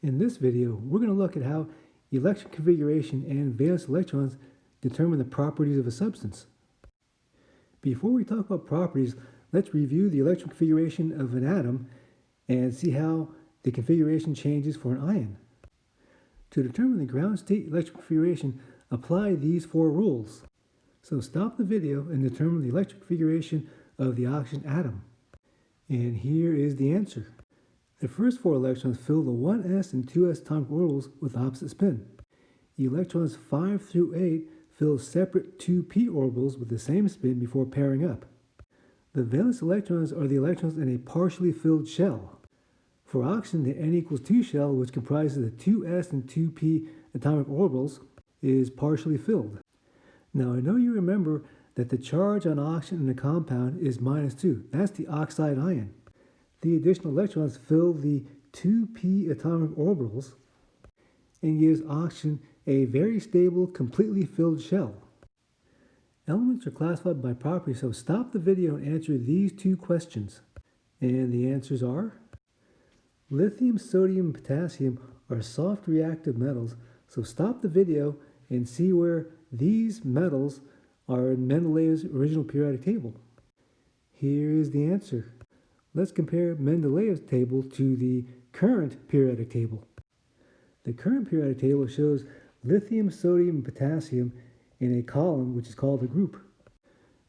In this video, we're going to look at how electron configuration and valence electrons determine the properties of a substance. Before we talk about properties, let's review the electron configuration of an atom and see how the configuration changes for an ion. To determine the ground state electron configuration, apply these 4 rules. So stop the video and determine the electron configuration of the oxygen atom. And here is the answer. The first 4 electrons fill the 1s and 2s atomic orbitals with opposite spin. Electrons 5 through 8 fill separate 2p orbitals with the same spin before pairing up. The valence electrons are the electrons in a partially filled shell. For oxygen, the n equals 2 shell, which comprises the 2s and 2p atomic orbitals, is partially filled. Now, I know you remember that the charge on oxygen in a compound is -2. That's the oxide ion. The additional electrons fill the 2p atomic orbitals and gives oxygen a very stable, completely filled shell. Elements are classified by property, so stop the video and answer these 2 questions. And the answers are: lithium, sodium, and potassium are soft reactive metals, so stop the video and see where these metals are in Mendeleev's original periodic table. Here is the answer. Let's compare Mendeleev's table to the current periodic table. The current periodic table shows lithium, sodium, and potassium in a column which is called a group.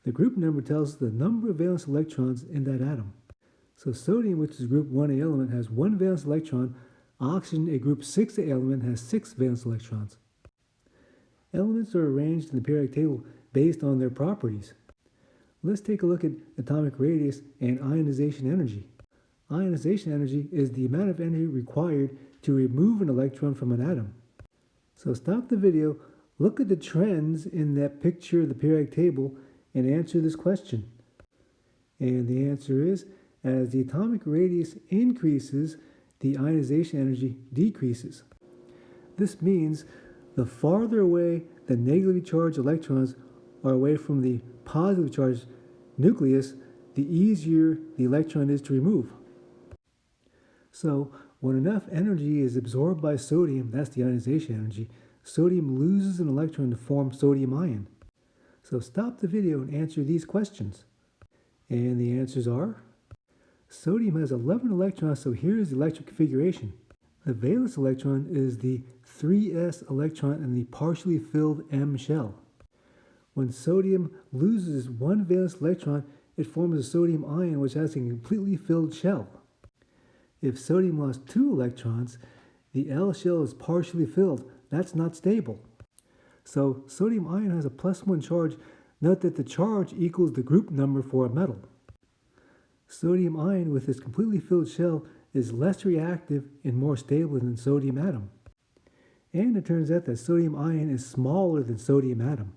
The group number tells us the number of valence electrons in that atom. So sodium, which is group 1A element, has 1 valence electron. Oxygen, a group 6A element, has 6 valence electrons. Elements are arranged in the periodic table based on their properties. Let's take a look at atomic radius and ionization energy. Ionization energy is the amount of energy required to remove an electron from an atom. So stop the video, look at the trends in that picture of the periodic table, and answer this question. And the answer is, as the atomic radius increases, the ionization energy decreases. This means the farther away the negatively charged electrons are away from the positively charged nucleus, the easier the electron is to remove. So when enough energy is absorbed by sodium, that's the ionization energy, sodium loses an electron to form sodium ion. So stop the video and answer these questions. And the answers are: sodium has 11 electrons, so here's the electron configuration. The valence electron is the 3s electron in the partially filled M shell. When sodium loses 1 valence electron, it forms a sodium ion which has a completely filled shell. If sodium lost 2 electrons, the L shell is partially filled. That's not stable. So sodium ion has a +1 charge. Note that the charge equals the group number for a metal. Sodium ion with its completely filled shell is less reactive and more stable than sodium atom. And it turns out that sodium ion is smaller than sodium atom.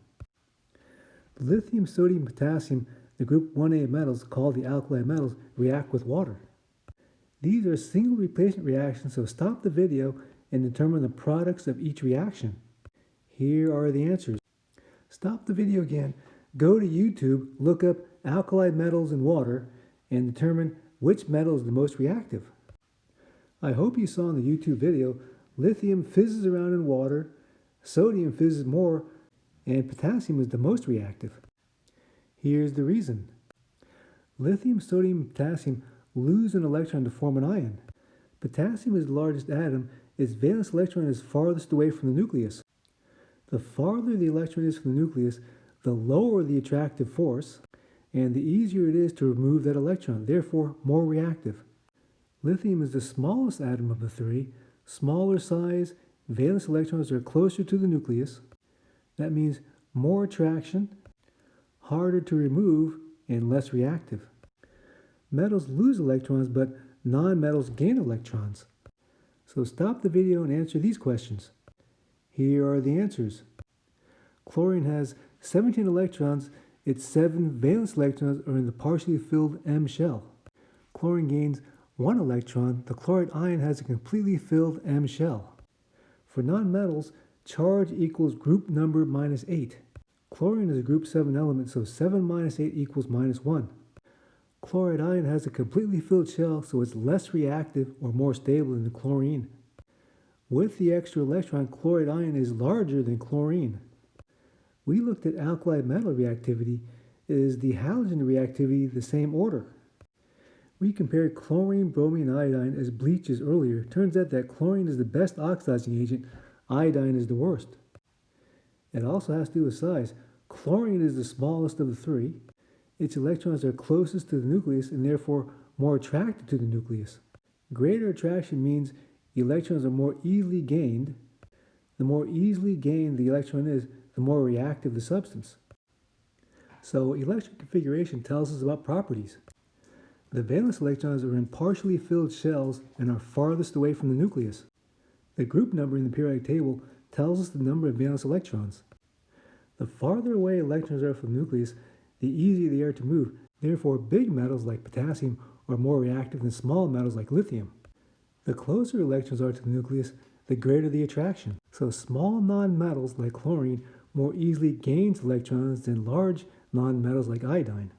Lithium, sodium, potassium, the group 1A metals called the alkali metals, react with water. These are single replacement reactions, so stop the video and determine the products of each reaction. Here are the answers. Stop the video again, go to YouTube, look up alkali metals and water, and determine which metal is the most reactive. I hope you saw in the YouTube video, lithium fizzes around in water, sodium fizzes more, and potassium is the most reactive. Here's the reason. Lithium, sodium, and potassium lose an electron to form an ion. Potassium is the largest atom. Its valence electron is farthest away from the nucleus. The farther the electron is from the nucleus, the lower the attractive force, and the easier it is to remove that electron, therefore more reactive. Lithium is the smallest atom of the 3, smaller size, valence electrons are closer to the nucleus. That means more attraction, harder to remove, and less reactive. Metals lose electrons, but non-metals gain electrons. So stop the video and answer these questions. Here are the answers. Chlorine has 17 electrons. Its 7 valence electrons are in the partially filled M shell. Chlorine gains 1 electron. The chloride ion has a completely filled M shell. For nonmetals, charge equals group number -8. Chlorine is a group 7 element, so 7 minus 8 equals -1. Chloride ion has a completely filled shell, so it's less reactive or more stable than the chlorine. With the extra electron, chloride ion is larger than chlorine. We looked at alkali metal reactivity. Is the halogen reactivity the same order? We compared chlorine, bromine, and iodine as bleaches earlier. Turns out that chlorine is the best oxidizing agent, iodine is the worst. It also has to do with size. Chlorine is the smallest of the three. Its electrons are closest to the nucleus and therefore more attracted to the nucleus. Greater attraction means electrons are more easily gained. The more easily gained the electron is, the more reactive the substance. So electron configuration tells us about properties. The valence electrons are in partially filled shells and are farthest away from the nucleus. The group number in the periodic table tells us the number of valence electrons. The farther away electrons are from the nucleus, the easier they are to move. Therefore, big metals like potassium are more reactive than small metals like lithium. The closer electrons are to the nucleus, the greater the attraction. So small nonmetals like chlorine more easily gains electrons than large nonmetals like iodine.